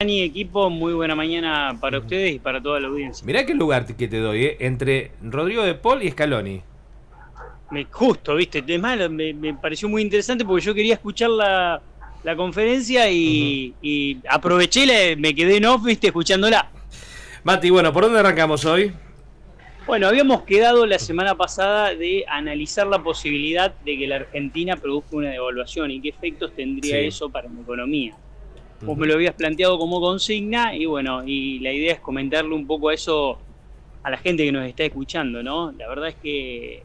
Dani, equipo, muy buena mañana para ustedes y para toda la audiencia. Mirá qué lugar que te doy, entre Rodrigo de Paul y Scaloni. Justo, viste, además me pareció muy interesante porque yo quería escuchar la conferencia y aproveché, me quedé en off, viste, escuchándola. Mati, bueno, ¿por dónde arrancamos hoy? Bueno, habíamos quedado la semana pasada de analizar la posibilidad de que la Argentina produzca una devaluación y qué efectos tendría eso para la economía. Vos me lo habías planteado como consigna y bueno, y la idea es comentarle un poco a eso a la gente que nos está escuchando, ¿no? La verdad es que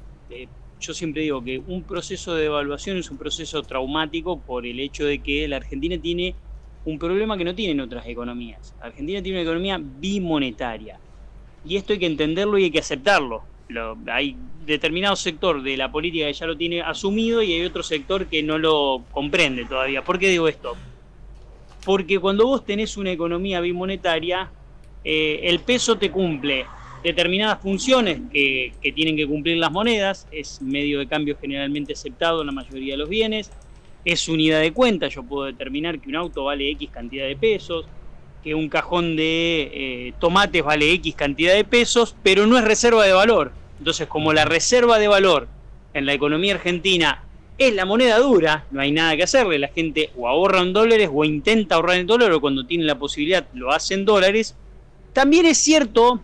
yo siempre digo que un proceso de devaluación es un proceso traumático por el hecho de que la Argentina tiene un problema que no tienen otras economías. La Argentina tiene una economía bimonetaria y esto hay que entenderlo y hay que aceptarlo. Hay determinado sector de la política que ya lo tiene asumido y hay otro sector que no lo comprende todavía. ¿Por qué digo esto? Porque cuando vos tenés una economía bimonetaria, el peso te cumple determinadas funciones que tienen que cumplir las monedas, es medio de cambio generalmente aceptado en la mayoría de los bienes, es unidad de cuenta, yo puedo determinar que un auto vale X cantidad de pesos, que un cajón de tomates vale X cantidad de pesos, pero no es reserva de valor. Entonces, como la reserva de valor en la economía argentina es la moneda dura, no hay nada que hacerle, la gente o ahorra en dólares o intenta ahorrar en dólares o cuando tiene la posibilidad lo hace en dólares. También es cierto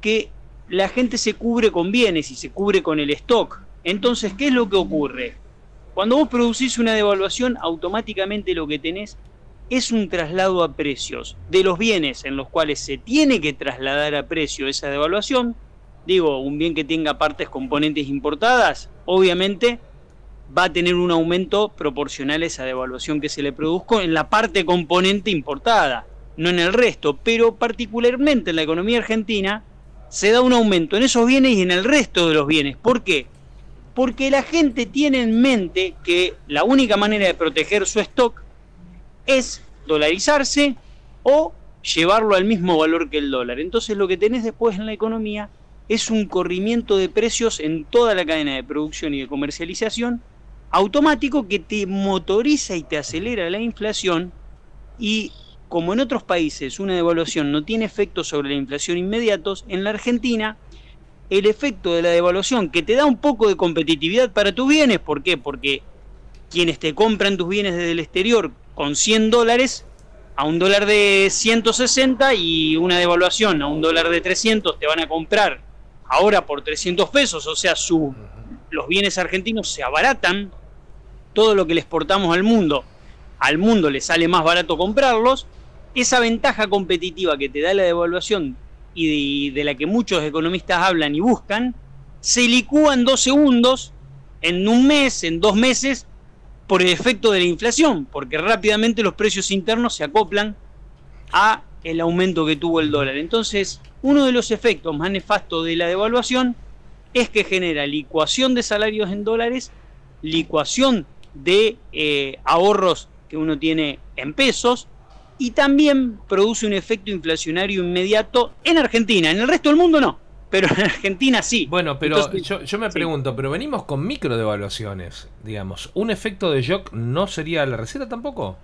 que la gente se cubre con bienes y se cubre con el stock. Entonces, ¿qué es lo que ocurre? Cuando vos producís una devaluación, automáticamente lo que tenés es un traslado a precios de los bienes en los cuales se tiene que trasladar a precio esa devaluación. Digo, un bien que tenga partes componentes importadas, obviamente va a tener un aumento proporcional a esa devaluación que se le produjo en la parte componente importada, no en el resto, pero particularmente en la economía argentina se da un aumento en esos bienes y en el resto de los bienes. ¿Por qué? Porque la gente tiene en mente que la única manera de proteger su stock es dolarizarse o llevarlo al mismo valor que el dólar. Entonces lo que tenés después en la economía es un corrimiento de precios en toda la cadena de producción y de comercialización automático que te motoriza y te acelera la inflación. Y como en otros países una devaluación no tiene efectos sobre la inflación inmediatos, en la Argentina el efecto de la devaluación que te da un poco de competitividad para tus bienes, ¿por qué? Porque quienes te compran tus bienes desde el exterior con $100 a un dólar de 160 y una devaluación a un dólar de 300 te van a comprar ahora por 300 pesos, o sea, los bienes argentinos se abaratan, todo lo que le exportamos al mundo le sale más barato comprarlos. Esa ventaja competitiva que te da la devaluación y de la que muchos economistas hablan y buscan, se licúa en 2 segundos, en un mes, en 2 meses, por el efecto de la inflación, porque rápidamente los precios internos se acoplan a el aumento que tuvo el dólar. Entonces, uno de los efectos más nefastos de la devaluación es que genera licuación de salarios en dólares, licuación de ahorros que uno tiene en pesos y también produce un efecto inflacionario inmediato en Argentina. En el resto del mundo no, pero en Argentina sí. Bueno, pero entonces, yo me pregunto, pero venimos con micro devaluaciones, digamos. ¿Un efecto de shock no sería la receta tampoco?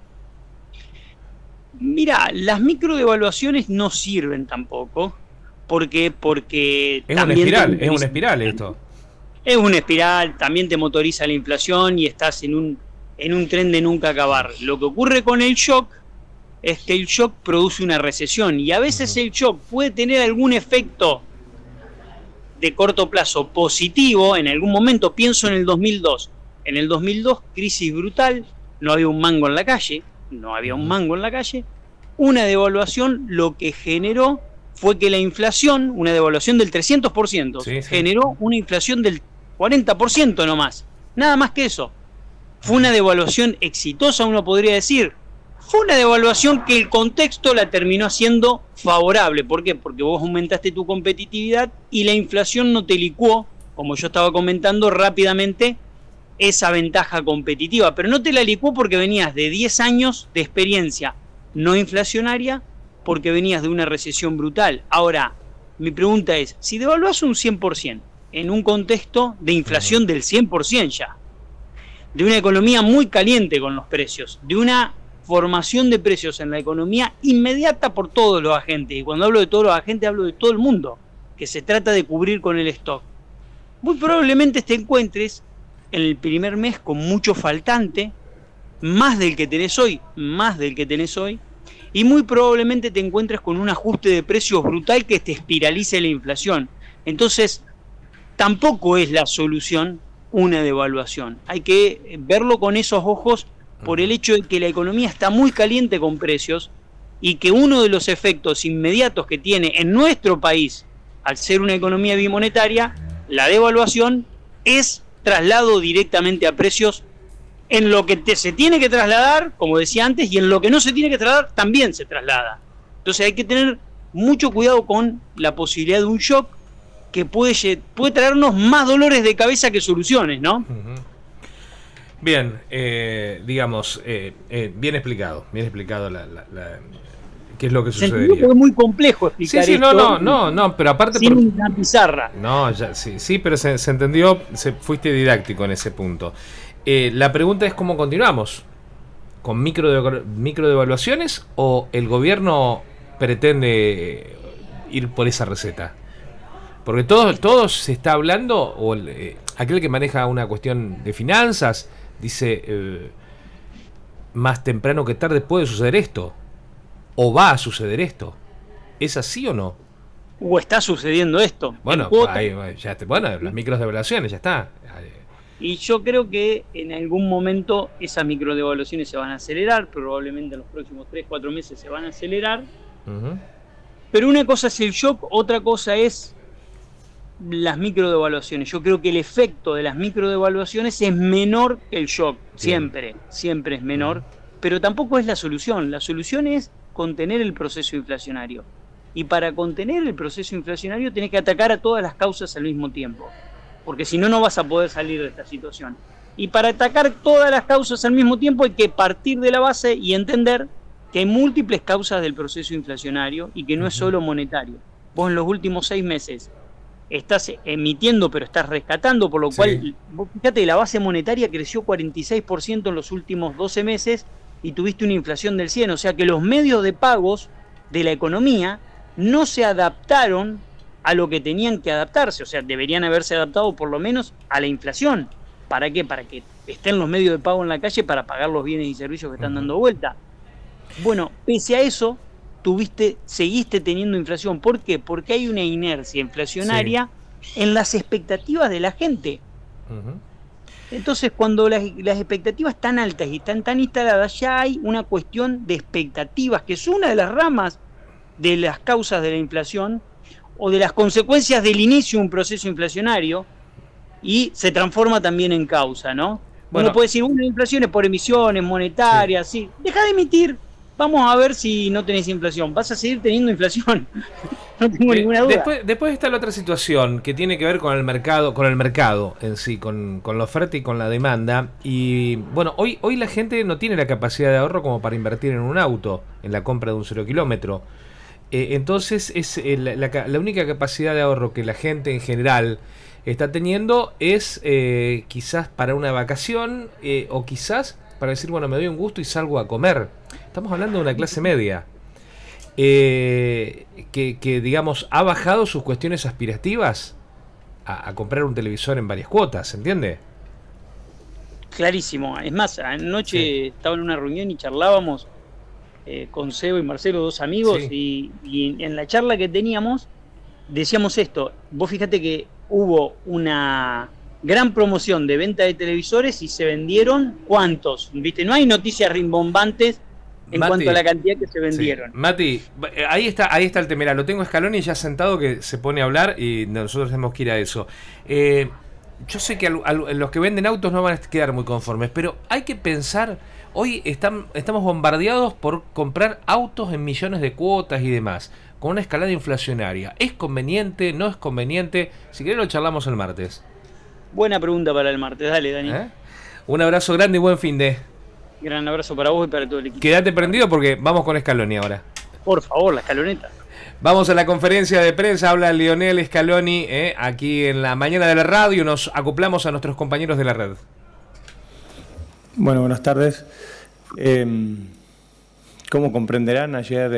Mira, las micro devaluaciones no sirven tampoco, porque es una espiral esto. Es una espiral, también te motoriza la inflación y estás en un tren de nunca acabar. Lo que ocurre con el shock es que el shock produce una recesión y a veces el shock puede tener algún efecto de corto plazo positivo. En algún momento, pienso en el 2002. En el 2002, crisis brutal, no había un mango en la calle, una devaluación lo que generó fue que la inflación, una devaluación del 300%, generó una inflación del 40% nomás, nada más que eso. Fue una devaluación exitosa, uno podría decir. Fue una devaluación que el contexto la terminó haciendo favorable. ¿Por qué? Porque vos aumentaste tu competitividad y la inflación no te licuó, como yo estaba comentando rápidamente, esa ventaja competitiva. Pero no te la licuó porque venías de 10 años de experiencia no inflacionaria, porque venías de una recesión brutal. Ahora, mi pregunta es, si devaluás un 100% en un contexto de inflación del 100% ya, de una economía muy caliente con los precios, de una transformación de precios en la economía inmediata por todos los agentes. Y cuando hablo de todos los agentes, hablo de todo el mundo, que se trata de cubrir con el stock. Muy probablemente te encuentres en el primer mes con mucho faltante, más del que tenés hoy, y muy probablemente te encuentres con un ajuste de precios brutal que te espiralice la inflación. Entonces, tampoco es la solución una devaluación. Hay que verlo con esos ojos por el hecho de que la economía está muy caliente con precios y que uno de los efectos inmediatos que tiene en nuestro país, al ser una economía bimonetaria, la devaluación es traslado directamente a precios en lo que se tiene que trasladar, como decía antes, y en lo que no se tiene que trasladar también se traslada. Entonces hay que tener mucho cuidado con la posibilidad de un shock que puede traernos más dolores de cabeza que soluciones, ¿no? Bien, digamos, bien explicado qué es lo que sucedería. Es muy complejo explicar esto. No, pero aparte... Sin una pizarra. No, sí, pero se entendió, fuiste didáctico en ese punto. La pregunta es cómo continuamos. ¿Con microdevaluaciones o el gobierno pretende ir por esa receta? Porque todo se está hablando, o aquel que maneja una cuestión de finanzas dice, más temprano que tarde puede suceder esto, o va a suceder esto. ¿Es así o no? ¿O está sucediendo esto? Bueno, las microdevaluaciones, ya está. Y yo creo que en algún momento esas microdevaluaciones se van a acelerar, probablemente en los próximos 3-4 meses se van a acelerar. Uh-huh. Pero una cosa es el shock, otra cosa es las microdevaluaciones. Yo creo que el efecto de las microdevaluaciones es menor que el shock, siempre es menor, pero tampoco es la solución. La solución es contener el proceso inflacionario. Y para contener el proceso inflacionario tenés que atacar a todas las causas al mismo tiempo, porque si no, no vas a poder salir de esta situación. Y para atacar todas las causas al mismo tiempo hay que partir de la base y entender que hay múltiples causas del proceso inflacionario y que no es solo monetario. Vos en los últimos 6 meses estás emitiendo, pero estás rescatando, por lo cual, vos fíjate, la base monetaria creció 46% en los últimos 12 meses y tuviste una inflación del 100%, o sea que los medios de pagos de la economía no se adaptaron a lo que tenían que adaptarse, o sea, deberían haberse adaptado por lo menos a la inflación. ¿Para qué? Para que estén los medios de pago en la calle para pagar los bienes y servicios que están dando vuelta. Bueno, pese a eso, seguiste teniendo inflación. ¿Por qué? Porque hay una inercia inflacionaria en las expectativas de la gente. Entonces, cuando las expectativas están altas y están tan instaladas, ya hay una cuestión de expectativas, que es una de las ramas de las causas de la inflación o de las consecuencias del inicio de un proceso inflacionario, y se transforma también en causa, ¿no? Uno puede decir, la inflación es por emisiones monetarias, sí. Deja de emitir, vamos a ver si no tenés inflación. Vas a seguir teniendo inflación, no tengo ninguna duda. Después está la otra situación que tiene que ver con el mercado en sí, con la oferta y con la demanda. Y bueno, hoy la gente no tiene la capacidad de ahorro como para invertir en un auto, en la compra de un 0 kilómetro. Entonces es la única capacidad de ahorro que la gente en general está teniendo es quizás para una vacación o quizás para decir, bueno, me doy un gusto y salgo a comer. Estamos hablando de una clase media que digamos, ha bajado sus cuestiones aspirativas a comprar un televisor en varias cuotas, ¿entiende? Clarísimo. Es más, anoche estaba en una reunión y charlábamos con Sebo y Marcelo, 2 amigos, y en la charla que teníamos decíamos esto. Vos fíjate que hubo una gran promoción de venta de televisores y se vendieron ¿cuántos? ¿Viste? No hay noticias rimbombantes en cuanto a la cantidad que se vendieron. Mati, ahí está el tema. Lo tengo a Scaloni ya sentado que se pone a hablar y nosotros tenemos que ir a eso. Yo sé que los que venden autos no van a quedar muy conformes, pero hay que pensar, hoy estamos bombardeados por comprar autos en millones de cuotas y demás, con una escalada inflacionaria. ¿Es conveniente? ¿No es conveniente? Si querés lo charlamos el martes. Buena pregunta para el martes, dale, Dani. Un abrazo grande y buen fin de. Gran abrazo para vos y para todo el equipo. Quédate prendido porque vamos con Scaloni ahora. Por favor, la escaloneta. Vamos a la conferencia de prensa, habla Lionel Scaloni, aquí en la mañana de la radio, nos acoplamos a nuestros compañeros de la red. Bueno, buenas tardes. Como comprenderán, ayer